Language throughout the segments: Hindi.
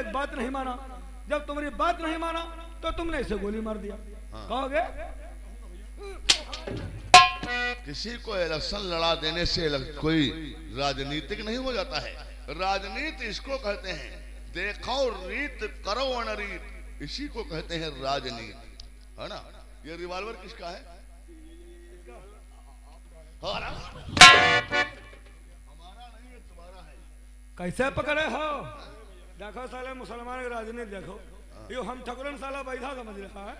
एक बात नहीं माना, जब तुम्हारी बात नहीं माना तो तुमने इसे गोली मार दिया। कहोगे किसी को इलेक्शन लड़ा देने से कोई राजनीतिक नहीं हो जाता है। राजनीति इसको कहते हैं, देखो रीत करो अनरीत, इसी को कहते हैं राजनीति, है ना। ये रिवॉल्वर किसका है? हमारा नहीं है, तुम्हारा है। कैसे पकड़े हो? देखो साले मुसलमान की राजनीति देखो, यो हम ठकुरन साला बैठा समझ रहा है।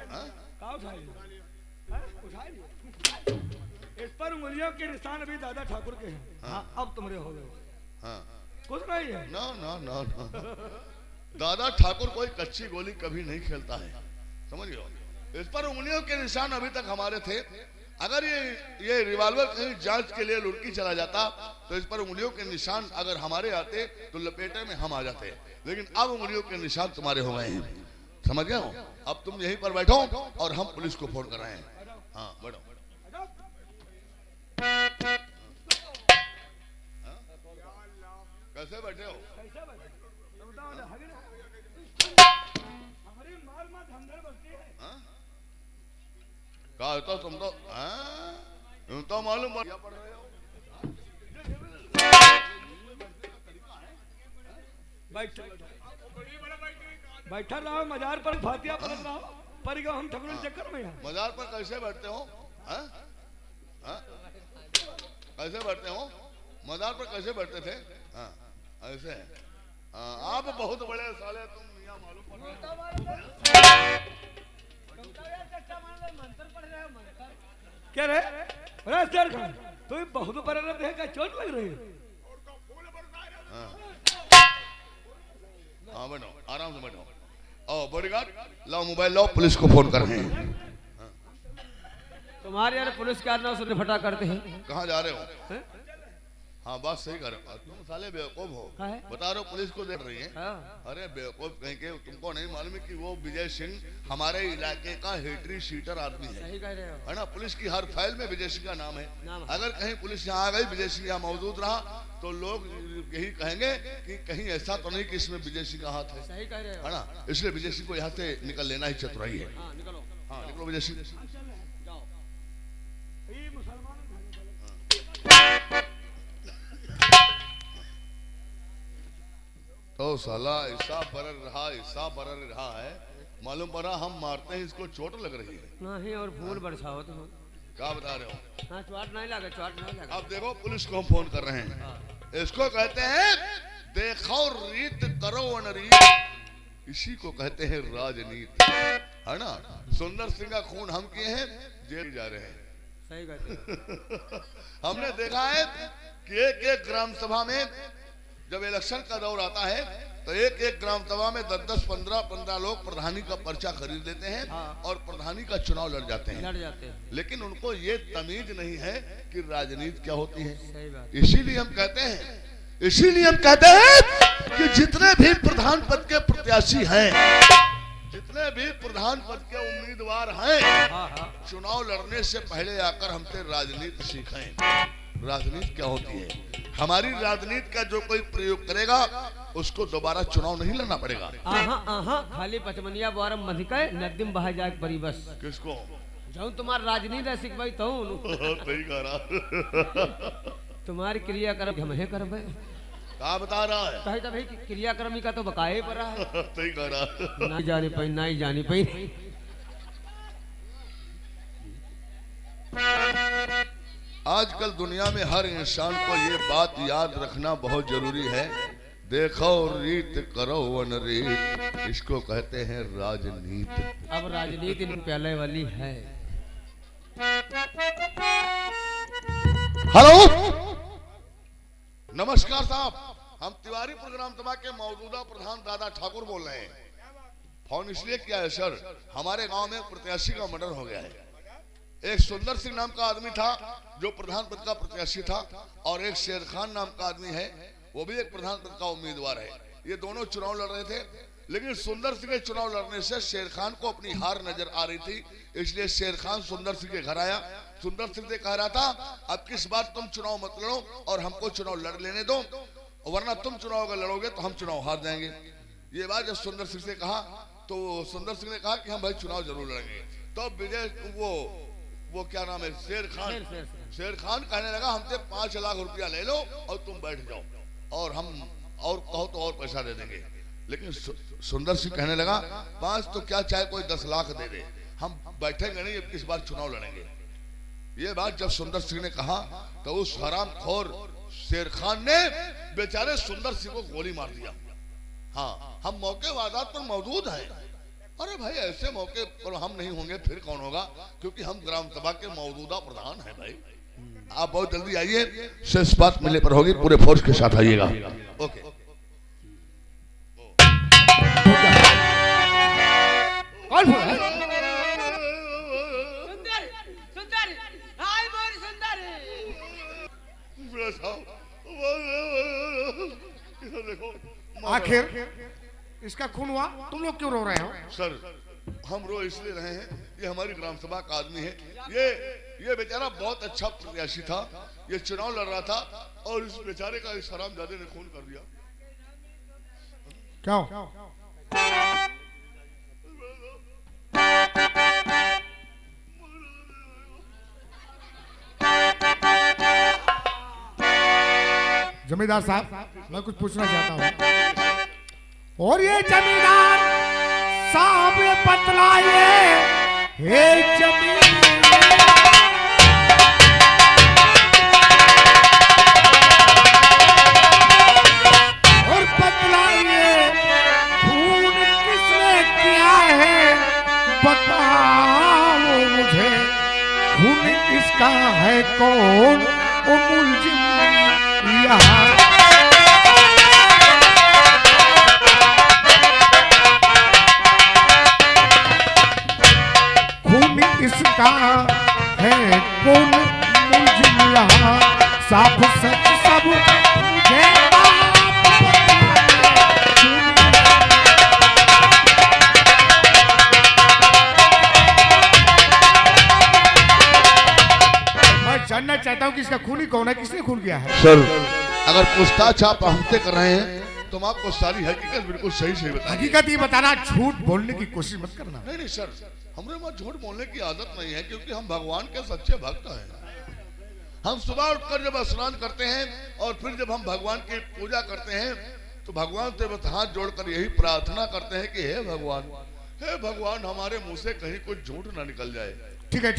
का उठाई इस पर उंगलियों के निशान अभी दादा ठाकुर के हैं। हाँ, अब तुम्हारे हो गए। कुछ नहीं है। ना ना ना ना दादा ठाकुर कोई कच्ची गोली कभी नहीं खेलता है, समझियो। इस पर उंगलियों के निशान अभी तक हमारे थे। अगर ये रिवॉल्वर कहीं जांच के लिए लुढ़की चला जाता तो इस पर उंगलियों के निशान अगर हमारे आते तो लपेटे में हम आ जाते, लेकिन अब उंगलियों के निशान तुम्हारे हो गए हैं, समझ गए हो। अब तुम यहीं पर बैठो और हम पुलिस को फोन कर रहे हैं। हाँ बैठो। कैसे बैठे हो? कहा तो तुम तो मालूम पड़ रहे हो। बैठा रहो मजार पर, फातिया पलट रहो पर हम ठकुरन चक्कर में हैं। मजार पर कैसे बैठते हो? कैसे बैठते हो? मजार पर कैसे बैठते थे? हाँ ऐसे। आप बहुत बड़े साले, तुम मियां मालूम पड़ रहे क्या रे? सर खान तो बहुत बड़ा रहते हैं, क्या चोट लग रही है? हाँ बैठो, आराम से बैठो। ओ बॉडीगार्ड लाओ मोबाइल, लाओ, पुलिस को फोन कर रहे हैं। तुम्हारे यार पुलिस का नाम सुन फटा करते हैं। कहाँ जा रहे हो? हाँ बात सही कर रहे हो तुम, साले बेवकूफ हो। बता रहे हो पुलिस को देख रही है। अरे बेवकूफ कहीं के, तुमको नहीं मालूम है कि वो विजय सिंह हमारे इलाके का हेटरी शीटर आदमी है, है ना। पुलिस की हर फाइल में विजय सिंह का नाम है। अगर कहीं पुलिस यहाँ आ गई, विजय सिंह यहाँ मौजूद रहा तो लोग यही कहेंगे कि कहीं ऐसा तो नहीं कि इसमें विजय सिंह का हाथ है, है ना। इसलिए विजय सिंह को यहाँ से निकल लेना ही चतुराई है। हाँ निकलो विजय सिंह। तो साला ऐसा बरर रहा है, मालूम पड़ा हम मारते हैं इसको चोट लग रही है। नहीं और फूल बरसाओ तो क्या बता रहे हो? हाँ चोट नहीं लगा, चोट नहीं लगा। अब देखो पुलिस को हम फोन कर रहे हैं। इसको कहते हैं देखो रीत करो अनरीत, इसी को कहते हैं राजनीति, है ना। सुंदर सिंह का खून हम किए हैं, जेल जा रहे हैं। सही कहते हैं। हमने देखा है कि एक ग्राम सभा में जब इलेक्शन का दौर आता है तो एक ग्राम सभा में 10-10, 15-15 लोग प्रधानी का पर्चा खरीद लेते हैं और प्रधानी का चुनाव लड़ जाते हैं। लेकिन उनको ये तमीज नहीं है कि राजनीति क्या होती है। इसीलिए हम कहते हैं कि जितने भी प्रधान पद के प्रत्याशी हैं, जितने भी प्रधान पद के उम्मीदवार हैं, चुनाव लड़ने से पहले आकर हमसे राजनीति सीखें। राजनीति क्या होती है। हमारी राजनीति का जो कोई प्रयोग करेगा उसको दोबारा चुनाव नहीं लड़ना पड़ेगा। खाली पचमनिया बार मधिका नदीम बहा जाए परी बस। किसको? जाऊं तुम्हारी राजनीति सीख भाई तो सही कह रहा। तुम्हारी क्रियाक्रम हम है कर क्या बता रहा है? कहे तो भाई क्रियाक्रमी का तो बकाये पर रहा है। सही कह रहा। नहीं जानी पाई। आजकल दुनिया में हर इंसान को ये बात याद रखना बहुत जरूरी है, देखो रीत करो अनरीत, इसको कहते हैं राजनीति। अब राजनीति पहले वाली है। हेलो नमस्कार साहब, हम तिवारी प्रोग्राम सभा के मौजूदा प्रधान दादा ठाकुर बोल रहे हैं। फोन इसलिए किया है सर, हमारे गांव में प्रत्याशी का मर्डर हो गया है। एक सुंदर सिंह नाम का आदमी था जो प्रधान पद का प्रत्याशी था, और एक शेर खान नाम का आदमी है, वो भी एक प्रधान पद का उम्मीदवार है। ये दोनों चुनाव लड़ रहे थे, लेकिन सुंदर सिंह के चुनाव लड़ने से शेर खान को अपनी हार नजर आ रही थी, इसलिए शेर खान सुंदर सिंह के घर आया। सुंदर सिंह से कह रहा था अब किस बार तुम चुनाव मत लड़ो और हमको चुनाव लड़ लेने दो, वरना तुम चुनाव अगर लड़ोगे तो हम चुनाव हार जाएंगे। ये बात जब सुंदर सिंह से कहा तो सुंदर सिंह ने कहा कि हम भाई चुनाव जरूर लड़ेंगे। तो विजय वो क्या नाम है, शेर खान कहने लगा हमसे 5 लाख रुपया ले लो और तुम बैठ जाओ और हम और कहो तो और पैसा दे देंगे। लेकिन सुंदर सिंह कहने लगा 5 तो क्या, चाहे कोई 10 लाख दे दे, हम बैठेंगे नहीं, इस बार चुनाव लड़ेंगे। ये बात जब सुंदर सिंह ने कहा तो उस हरामखोर शेर खान ने बेचारे सुंदर सिंह को गोली मार दिया। हाँ, हम मौके वारदात पर मौजूद हैं। अरे भाई, ऐसे मौके पर हम नहीं होंगे फिर कौन होगा, क्योंकि हम ग्राम सभा के मौजूदा प्रधान हैं। भाई आप बहुत जल्दी आइए, शेष बात मिलने पर होगी, पूरे फोर्स के साथ आइएगा। ओके। कौन बोला? सुंदर सुंदर हाय मोर सुंदर। आखिर इसका खून हुआ, तुम लोग क्यों रो रहे हो? सर, हम रो इसलिए रहे हैं, ये हमारी ग्राम सभा का आदमी है। ये बेचारा बहुत अच्छा प्रत्याशी था, ये चुनाव लड़ रहा था और इस बेचारे का इस हरामजादे ने खून कर दिया। क्या? जमींदार साहब, मैं कुछ पूछना चाहता हूँ। और ये जमींदार साहब बतलाइए, हे जमीन और बतलाइए, खून किसने किया है, बताओ मुझे। खून इसका है कौन, ओ मुलजिम यहाँ। खून इसका है कौन, मुलजिम यहाँ। साफ सच सब मुझे मैं जानना चाहता हूँ कि इसका खूनी कौन है, किसने खून किया है? सर, अगर पूछताछ आप हमसे कर रहे हैं तो हम आपको सारी हकीकत बिल्कुल सही सही बताएंगे। हकीकत ये बताना, झूठ बोलने की कोशिश मत करना। नहीं सर, हमारे वहाँ झूठ बोलने की आदत नहीं है, क्योंकि हम भगवान के सच्चे भक्त हैं। हम सुबह उठकर जब स्नान करते हैं और फिर जब हम भगवान की पूजा करते हैं तो भगवान से बस हाथ जोड़कर यही प्रार्थना करते हैं कि हे भगवान हमारे मुंह से कहीं कुछ झूठ ना निकल जाए। ठीक है,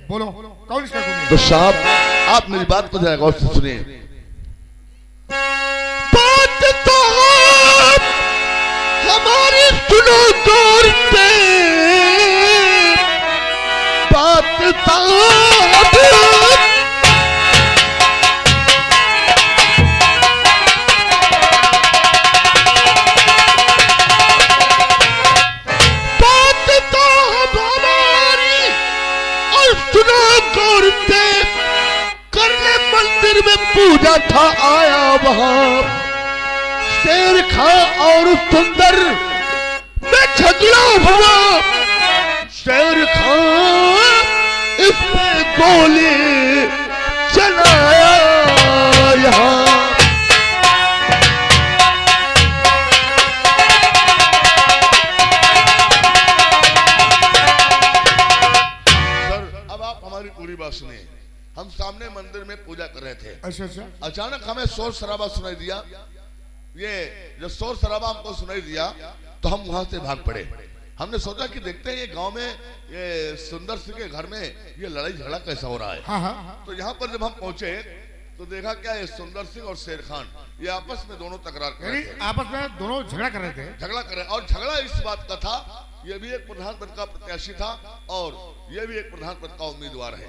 बोलो कौन इसका खूनी है? तो साहब, आप मेरी बात को जरा गौर से सुनिए। बात तो हमारी सुनो गौर से, बात तो हमारी और सुनो गौर से। करने मंदिर में पूजा था आया वहां, शेर खान और सुंदर में झगड़ा हुआ। शेर खान इस पे गोली चलाया यहाँ। सर, अब आप हमारी पूरी बात सुनिए। हम सामने मंदिर में पूजा कर रहे थे। अच्छा। अचानक हमें शोर शराबा सुनाई दिया। ये जब शोर शराबा हमको सुनाई दिया तो हम वहां से भाग पड़े। हमने सोचा कि देखते हैं ये गांव में ये सुंदर सिंह के घर में ये लड़ाई झगड़ा कैसा हो रहा है। हाँ। तो यहाँ पर जब हम पहुंचे तो देखा क्या है, सुंदर सिंह और शेर खान ये आपस में दोनों तकरार कर रहे थे। आपस में दोनों झगड़ा कर रहे थे। झगड़ा कर रहे, और झगड़ा इस बात का था, ये भी एक प्रधान पद का प्रत्याशी था और ये भी एक प्रधान पद का उम्मीदवार है।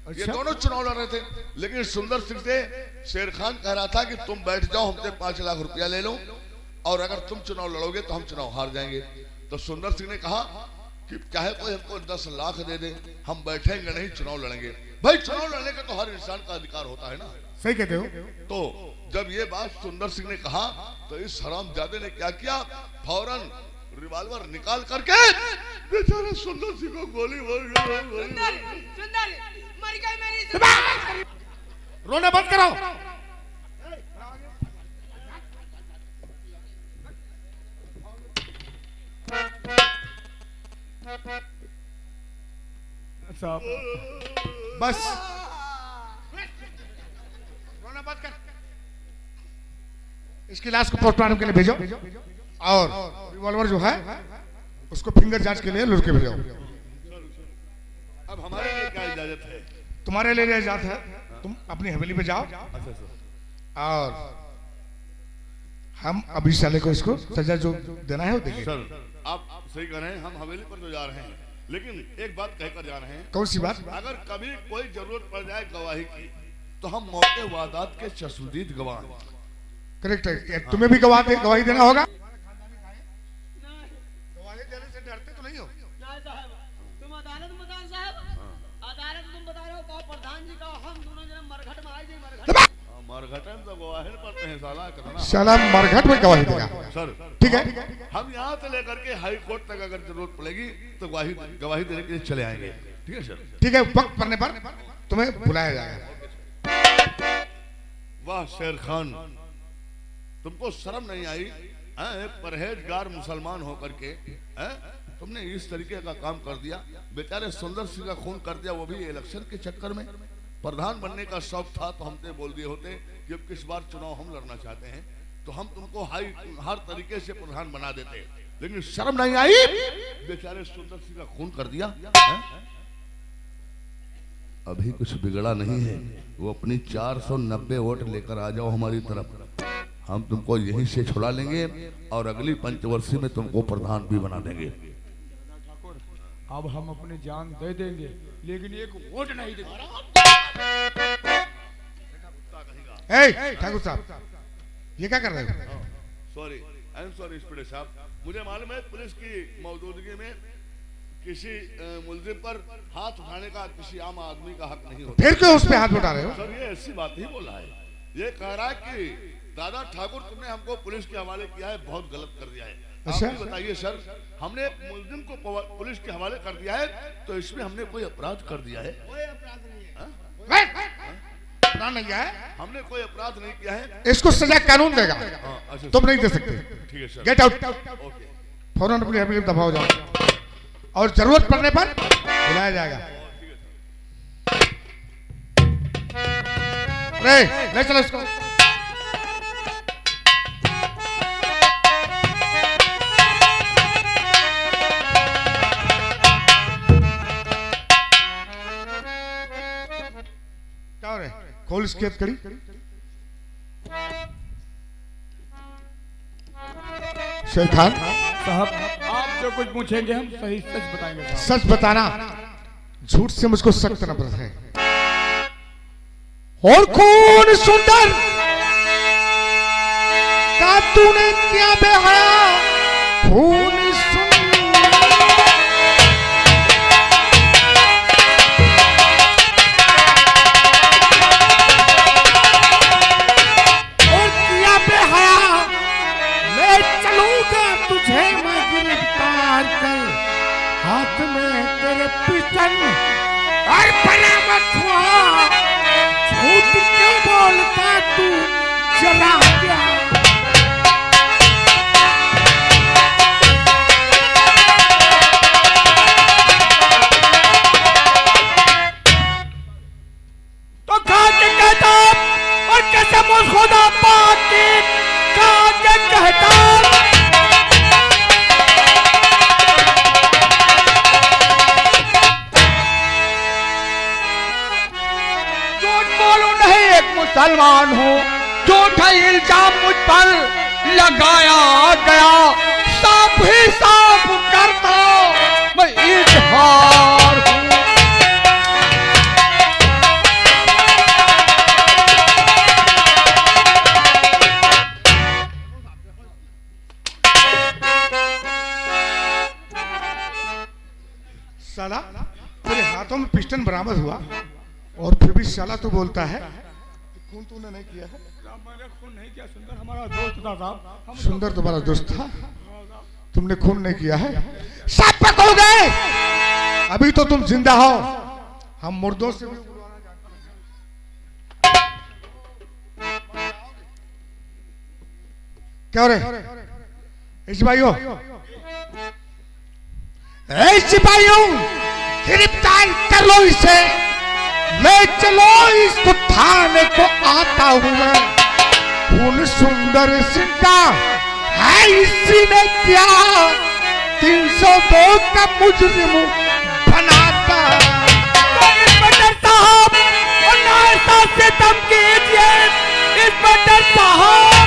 अच्छा? ये दोनों चुनाव लड़ रहे थे, लेकिन सुंदर सिंह से शेर खान कह रहा था कि तुम बैठ जाओ, हमसे 5 लाख रुपया ले लो और अगर तुम चुनाव लड़ोगे तो हम चुनाव हार जाएंगे। तो सुंदर सिंह ने कहा कि चाहे कोई हमको 10 लाख दे दे, हम बैठेंगे नहीं, चुनाव लड़ेंगे। भाई, चुनाव लड़ने का तो हर इंसान का अधिकार होता है ना। सही कहते हो। तो जब ये बात सुंदर सिंह ने कहा तो इस हरामजादे ने क्या किया, फौरन रिवॉल्वर निकाल करके बेचारे सुंदर सिंह को गोली मार मर गई मेरी। रोना बंद करो। साहब बस रोना बंद कर। इसकी लाश को पोस्टमार्टम के लिए भेजो और रिवॉल्वर जो है उसको फिंगर जांच के लिए लुढ़के भेजो। अब हमारे लिए क्या इजाजत है? तुम्हारे लिए इजाजत है, तुम अपनी हवेली पे जाओ और हम अभी साले को इसको सजा जो देना है वो देंगे। सर आप सही कह रहे हैं, हम हवेली पर तो जा रहे हैं, लेकिन एक बात कहकर जा रहे हैं। कौन सी बात? अगर कभी कोई जरूरत पड़ जाए गवाही की तो हम मौके वादात के चशुदीद गवाह हैं। करेक्ट है, तुम्हें भी गवाही देना होगा। गवाही देने से डरते तो नहीं हो? नहीं साहब, तुम अदालत में बता साहब, अदालत तुम बता रहे हो कहो प्रधान जी का हम दोनों जने मरघट में आए जी मरघट। मरघट में तो गवाही पड़ते हैं साला कितना। साला मरघट में गवाही देगा। सर ठीक है, हम यहाँ से लेकर के हाई कोर्ट तक अगर जरूरत पड़ेगी तो गवाही देने के लिए चले आएंगे। ठीक है सर। ठीक है, वक्त पड़ने पर तुम्हें बुलाया जाएगा। वाह शेर खान, तुमको शर्म नहीं आई? एक परहेजगार मुसलमान होकर के तुमने इस तरीके का काम कर दिया। बेचारे सुंदर सिंह का खून कर दिया, वो भी इलेक्शन के चक्कर में। प्रधान बनने का शौक था तो हमसे बोल दिए होते कि अब किस बार चुनाव हम लड़ना चाहते हैं तो हम तुमको हर तरीके से प्रधान बना देते, लेकिन शर्म नहीं आई? बेचारे सुंदर सिंह का खून कर दिया। अभी कुछ बिगड़ा नहीं है, वो अपनी 490 वोट लेकर आ जाओ हमारी तरफ, हम तुमको यहीं से छुड़ा लेंगे और अगली पंचवर्षीय में तुमको प्रधान भी बना देंगे। अब हम अपनी जान दे देंगे लेकिन एक वोट नहीं देंगे। ठाकुर साहब ये क्या कर रहे हो? Sorry, I am sorry inspector साहब, मुझे मालूम है पुलिस की मौजूदगी में किसी मुलजिम पर हाथ उठाने का किसी आम आदमी का हक नहीं होता। फिर क्यों उस पे हाथ उठा रहे हो? सर ये ऐसी बात ही बोला है, ये कह रहा है कि दादा ठाकुर तुमने हमको पुलिस के हवाले किया है, बहुत गलत कर दिया है। अच्छा? आप भी बताइए सर, हमने एक मुलजिम को पुलिस के हवाले कर दिया है तो इसमें हमने कोई अपराध कर दिया है? कोई अपराध नहीं है। अपराध नहीं है, हमने कोई अपराध नहीं किया है। इसको सजा कानून देगा, अच्छा तुम नहीं दे सकते। ठीक है सर। Get out. ओके। फौरन अपनी हवेली में दफा हो जाओ और जरूरत पड़ने पर बुलाया जाएगा। अरे ले चलो इसको। क्या हो रहा है? खोल इसकी हथकड़ी। शेर खान साहब आप जो कुछ पूछेंगे हम सही सच बताएंगे साहब। सच बताना, झूठ से मुझको सख्त नफरत है। और खून सुंदर का तूने क्या बेहया खून और किया बेहया, मैं चलूंगा तुझे मैं गिरफ्तार कर, हाथ में तेरे पिस्टल और बरामद हुआ। झूठ क्यों बोलता तू जरा क्या? तो कहा के कहता और कसम उस खुदा पाक की, कहा के कहता मुसलमान हूँ, झूठा इल्जाम मुझ पर लगाया गया, साफ ही साफ करता मैं इजहार हूँ। साला तेरे हाथों में पिस्टन बरामद हुआ और फिर भी साला तू बोलता है खून तूने नहीं किया है। मैंने खून नहीं किया, सुंदर हमारा दोस्त था साहब। सुंदर तुम्हारा दोस्त था, तुमने खून नहीं किया है। सब पकड़ गए, अभी तो तुम जिंदा हो, हम मुर्दों से भी क्या हो रहे सिपाहियों? सिपाहियों गिरफ्तार कर लो इसे, मैं चलो इस थाने को आता हूं मैं। खून सुंदर सिंह का है इसी ने क्या, 302 का मुजरिम बनाता। तो इंस्पेक्टर साहब और नायर साहब से तुम कीजिए, इंस्पेक्टर साहब।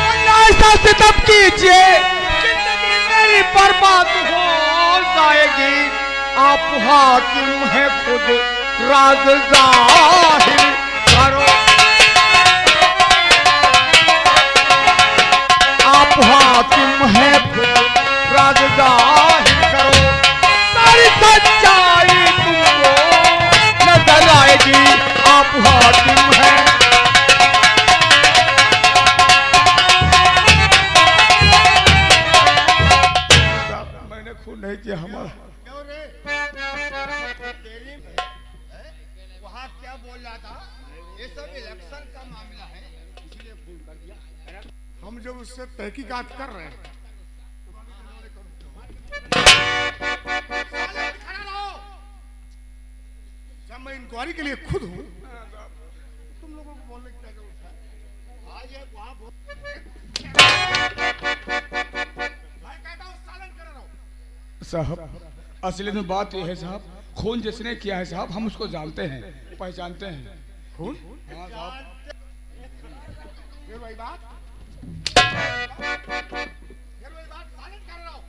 और नायर साहब से तुम कीजिए, जिंदगी मेरी बर्बाद हो जाएगी। आप हाकिम है खुद, राज जाहिर करो। आप हाकिम है खुद, राज जाहिर करो। सारी सच्चाई तुमको नजर आएगी। आप हाकिम है। मैंने खून नहीं किया हमारा। वहाँ क्या बोल रहा था? ये सब इलेक्शन का मामला है, इसलिए फोन कर दिया। हम जब उससे तहकीकात कर रहे हैं, खड़ा रहो। जब मैं इंक्वायरी के लिए खुद हूँ, तुम लोगों को बोलने की क्या जरूरत है? आज ये वहाँ मैं कहता हूँ सालन खड़ा रहो। साहब असली में बात यह है साहब, खून जिसने किया है साहब हम उसको जानते हैं, पहचानते हैं। खून? हाँ साहब। ये वही बात, सालन कर रहा हूँ।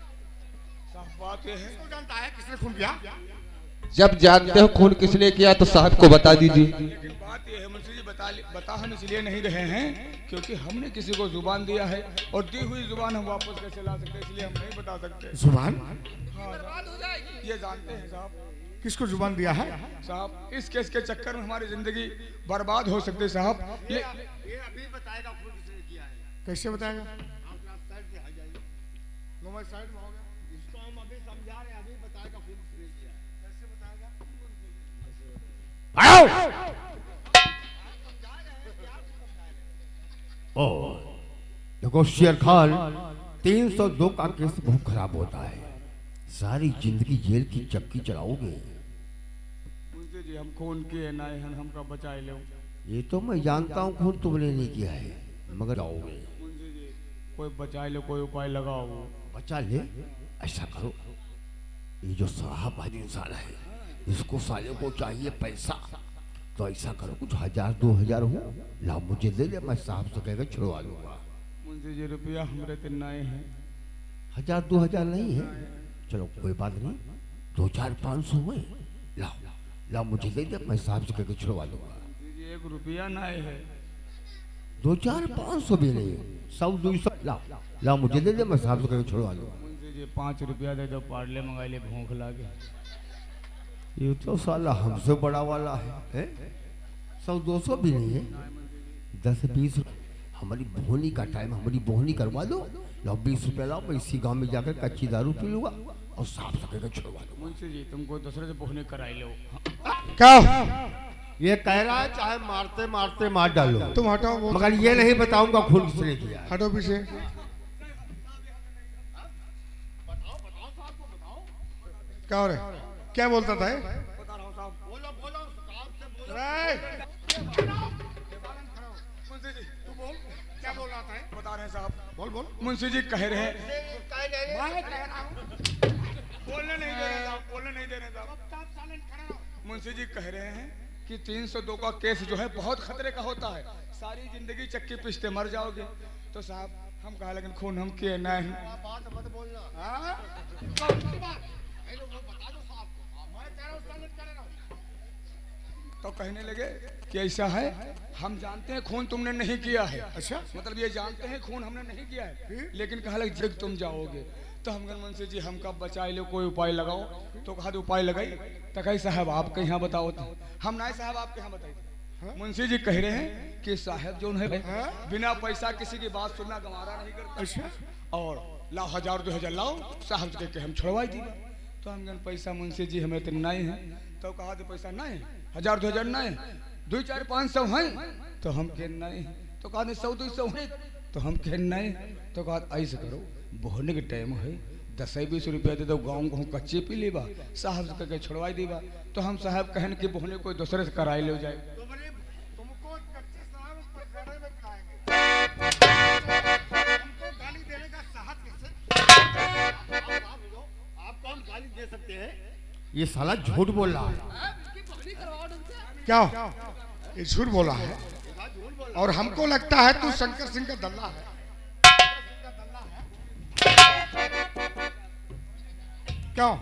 साहब बात यह है, किसको जानता है किसने खून किया? जब जानते हो खून किसने किया तो साहब को बता दीजिए। लेकिन बात यह है मुंशी जी, बता हम इसलिए नहीं रहे हैं क्योंकि हमने किसी को जुबान दिया है और दी हुई जुबान हम वापस कैसे ला सकते, इसलिए हम नहीं बता सकते। जुबान? हाँ, ये जानते हैं साहब। किसको जुबान दिया है? साहब इस केस के चक्कर में हमारी जिंदगी बर्बाद हो सकती है साहब। ये अभी बताएगा खून किसने किया है। कैसे बताएगा? आप साइड पे आ जाइए। नो मैं साइड में हो गया। इसको हम अभी समझा रहे हैं, अभी बताएगा खून किसने किया है। कैसे बताएगा? आओ। ओ देखो शेर खान, 302 का केस बहुत खराब होता है। सारी जिंदगी जेल की चक्की चलाओगे। मुंशी जी हम खून किए ना हैं, हमका बचाए लो। ये तो मैं जानता हूँ खून तुमने नहीं किया है, मगर आओगे। मुंशी जी कोई बचाए लो, कोई उपाय लगाओ। बचा ले। ऐसा करो, ये जो सराहबाज इंसान है, इसको साले को चाहिए पैसा, तो ऐसा करो कुछ 1000-2000 हो, लाओ मुझे दे दे, मैं साहब से कहकर छुड़वा लूंगा। मुंशी जी रुपया हमरे तिन्नाए हैं। 1000-2000 नहीं है, चलो कोई बात नहीं, 2-4-500 हुए, लाओ लाओ मुझे दे दे, मैं साहब से कहकर छुड़वा लूंगा। मुंशी जी 1 रुपया ना है। 2-4-500 भी नहीं, 100-200 लाओ लाओ मुझे दे दे, मैं साहब से कहकर छुड़वा लूंगा। मुंशी जी 5 रुपया दे दो, पार्ले मंगा ले, भूख लागे। ये तो साला हमसे बड़ा वाला है? 100-200 भी नहीं है, 10-20 हमारी बोहनी का टाइम, हमारी बोहनी करवा दो, लाओ 20 रुपया लाओ, मैं इसी गांव में जाकर कच्ची दारू पी लूंगा और साफ सफाई छुड़वा दूंगा। मुंशी जी तुमको दूसरे से बोहनी कराई लो। क्या ये कह रहा है? चाहे मारते मारते मार डालो, तुम हटाओ, मगर ये नहीं बताऊंगा खून किसने किया है। हटो पीछे। क्या हो रहा है? क्या बोलता था? क्या बोल रहा था? बता रहे हैं साहब। बोल बोल। मुंशी जी कह रहे हैं, मैं कह रहा हूं। बोलने नहीं दे रहे साहब, बोलने नहीं दे रहे साहब। मुंशी जी कह रहे हैं कि 302 का केस जो है बहुत खतरे का होता है, सारी जिंदगी चक्की पिसते मर जाओगे। तो साहब हम कहा लेकिन खून हम किए नहीं। मत बोलना। तो कहने लगे कि ऐसा है, हम जानते हैं खून तुमने नहीं किया है। अच्छा, मतलब ये जानते हैं खून हमने नहीं किया है, लेकिन कहा लगे जग तुम जाओगे। तो हम गन मुंशी जी हम कब बचाए लो, कोई उपाय लगाओ। तो कहा उपाय लगाई तो कही साहब आपके यहाँ बताओ। तो हम नहीं साहब आपके यहाँ बताइए। मुंशी जी कह रहे हैं कि साहब जो है बिना पैसा किसी की बात सुनना गंवारा नहीं करता। अच्छा, और लाओ 1000-2000 लाओ, साहब से कह के हम छुड़वाई दी। तो हम गन पैसा मुंशी जी हमें तो नहीं है। तो कहा तो पैसा नहीं, 1000-2000 नहीं, 2-4-500 हैं। तो हम कह नहीं। तो कहा 100-200 हैं। तो हम कह नहीं। तो कहा ऐसे करो बोहने के टाइम है 10-20 रुपया दे दो, गाँव को कच्चे पी लेबा, साहब से कह छुड़वाई देबा। तो हम साहब कहन कि बोहने कोई दूसरे से कराई ले जाए। तुमको कच्चे साहब पर जाने में खाएंगे, हमको गाली देने का साहस किससे? आप कौन गाली दे सकते हैं? ये साला झूठ बोल रहा है। उनकी पकड़ी करवाओ उनसे। क्या ये झूठ बोला है? और हमको लगता है तू शंकर सिंह का दल्ला है। क्यों